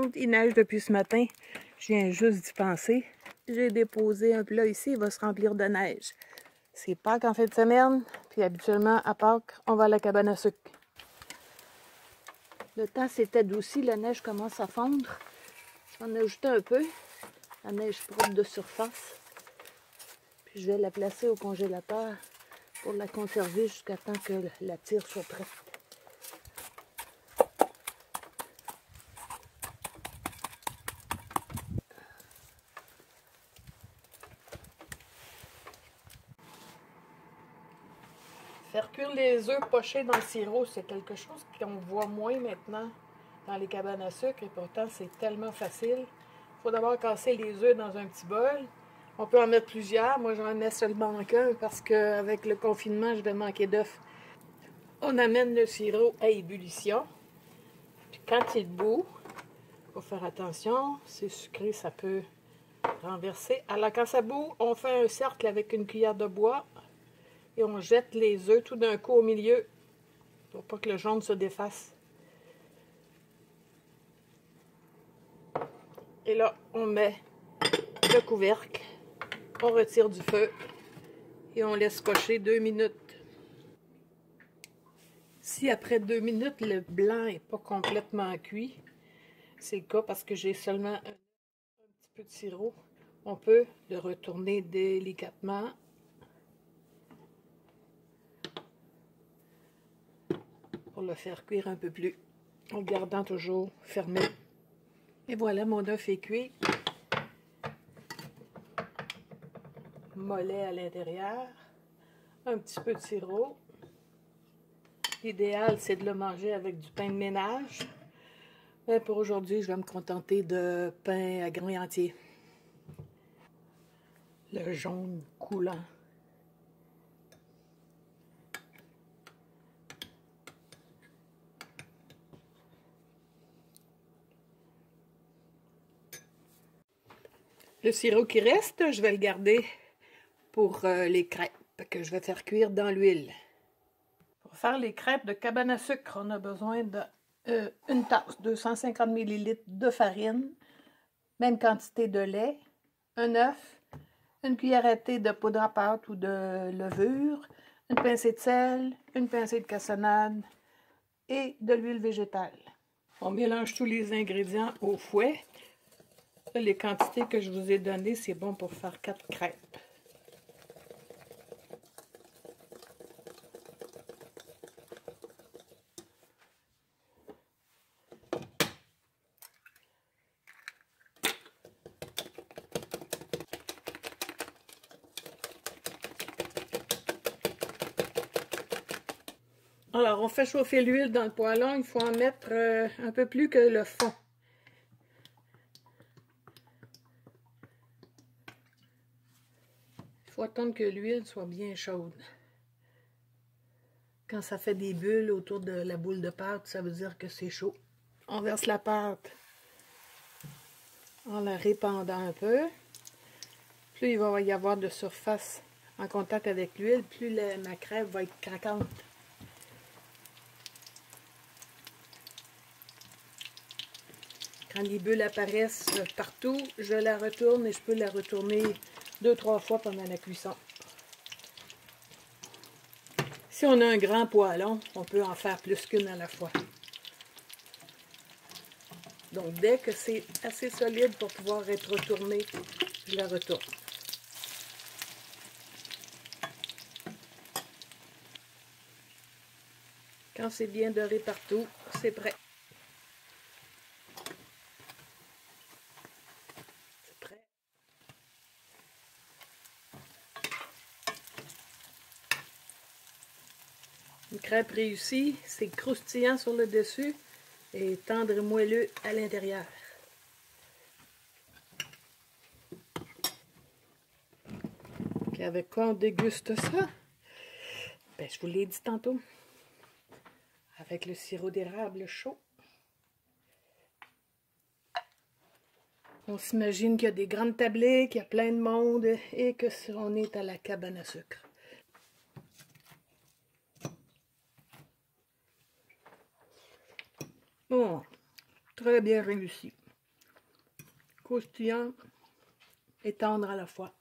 chaude. Il neige depuis ce matin. Je viens juste d'y penser. J'ai déposé un plat ici, il va se remplir de neige. C'est Pâques en fin de semaine, puis habituellement, à Pâques, on va à la cabane à sucre. Le temps s'est adouci, la neige commence à fondre. J'en ai ajouté un peu, la neige propre de surface. Puis je vais la placer au congélateur pour la conserver jusqu'à temps que la tire soit prête. Faire cuire les œufs pochés dans le sirop, c'est quelque chose qu'on voit moins maintenant dans les cabanes à sucre et pourtant c'est tellement facile. Il faut d'abord casser les œufs dans un petit bol. On peut en mettre plusieurs. Moi, j'en mets seulement qu'un parce qu'avec le confinement, je vais manquer d'œufs. On amène le sirop à ébullition. Puis quand il bout, il faut faire attention. C'est sucré, ça peut renverser. Alors quand ça bout, on fait un cercle avec une cuillère de bois. Et on jette les œufs tout d'un coup au milieu pour pas que le jaune se défasse. Et là, on met le couvercle, on retire du feu et on laisse pocher 2 minutes. Si après 2 minutes, le blanc n'est pas complètement cuit, c'est le cas parce que j'ai seulement un petit peu de sirop, on peut le retourner délicatement. Pour le faire cuire un peu plus, en gardant toujours fermé. Et voilà, mon œuf est cuit. Mollet à l'intérieur. Un petit peu de sirop. L'idéal, c'est de le manger avec du pain de ménage. Mais pour aujourd'hui, je vais me contenter de pain à grains entiers. Le jaune coulant. Le sirop qui reste, je vais le garder pour les crêpes que je vais faire cuire dans l'huile. Pour faire les crêpes de cabane à sucre, on a besoin d'une tasse, 250 ml de farine, même quantité de lait, un œuf, une cuillère à thé de poudre à pâte ou de levure, une pincée de sel, une pincée de cassonade et de l'huile végétale. On mélange tous les ingrédients au fouet. Les quantités que je vous ai données, c'est bon pour faire 4 crêpes. Alors, on fait chauffer l'huile dans le poêlon. Il faut en mettre un peu plus que le fond. Il faut attendre que l'huile soit bien chaude. Quand ça fait des bulles autour de la boule de pâte, ça veut dire que c'est chaud. On verse la pâte en la répandant un peu. Plus il va y avoir de surface en contact avec l'huile, plus ma crêpe va être craquante. Quand les bulles apparaissent partout, je la retourne et je peux la retourner 2-3 fois pendant la cuisson. Si on a un grand poêlon, on peut en faire plus qu'une à la fois. Donc dès que c'est assez solide pour pouvoir être retourné, je la retourne. Quand c'est bien doré partout, c'est prêt. Une crêpe réussie, c'est croustillant sur le dessus et tendre et moelleux à l'intérieur. Puis avec quoi on déguste ça? Ben, je vous l'ai dit tantôt. Avec le sirop d'érable chaud. On s'imagine qu'il y a des grandes tablées, qu'il y a plein de monde et que on est à la cabane à sucre. Bon, très bien réussi. croustillant et tendre à la fois.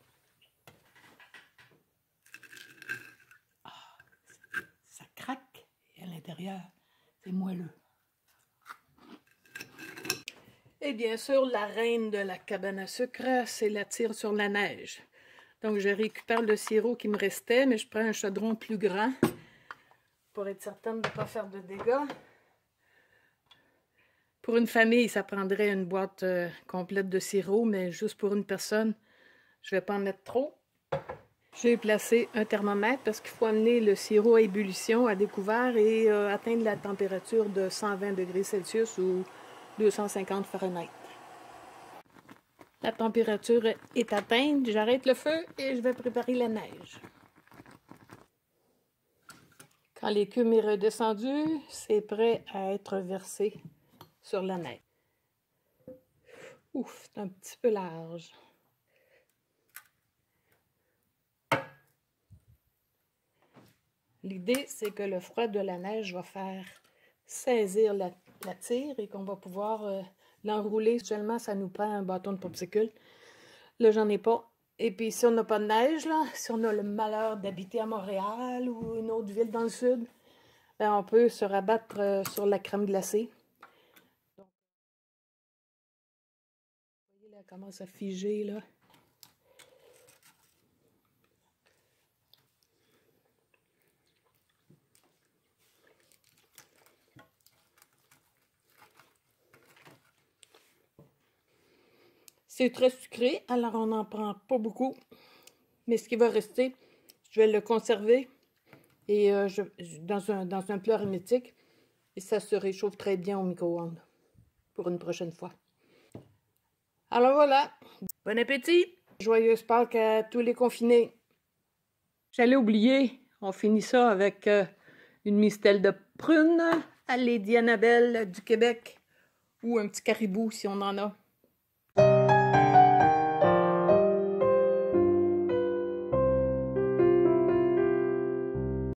Ah, ça craque et à l'intérieur, c'est moelleux. Et bien sûr, la reine de la cabane à sucre, c'est la tire sur la neige. Donc, je récupère le sirop qui me restait, mais je prends un chaudron plus grand pour être certaine de ne pas faire de dégâts. Pour une famille, ça prendrait une boîte complète de sirop, mais juste pour une personne, je ne vais pas en mettre trop. J'ai placé un thermomètre parce qu'il faut amener le sirop à ébullition à découvert et atteindre la température de 120 degrés Celsius ou 250 Fahrenheit. La température est atteinte, j'arrête le feu et je vais préparer la neige. Quand l'écume est redescendue, c'est prêt à être versé sur la neige. Ouf, c'est un petit peu large. L'idée, c'est que le froid de la neige va faire saisir la tire et qu'on va pouvoir l'enrouler. Seulement, ça nous prend un bâton de popsicle. Là, j'en ai pas. Et puis, si on n'a pas de neige, là, si on a le malheur d'habiter à Montréal ou une autre ville dans le sud, ben, on peut se rabattre sur la crème glacée. Donc, vous voyez, là, elle commence à figer, là. C'est très sucré, alors on n'en prend pas beaucoup. Mais ce qui va rester, je vais le conserver et dans un plat hermétique. Et ça se réchauffe très bien au micro-ondes pour une prochaine fois. Alors voilà, bon appétit! Joyeuse Pâques à tous les confinés. J'allais oublier, on finit ça avec une mistelle de prune à Lady Annabelle du Québec ou un petit caribou si on en a.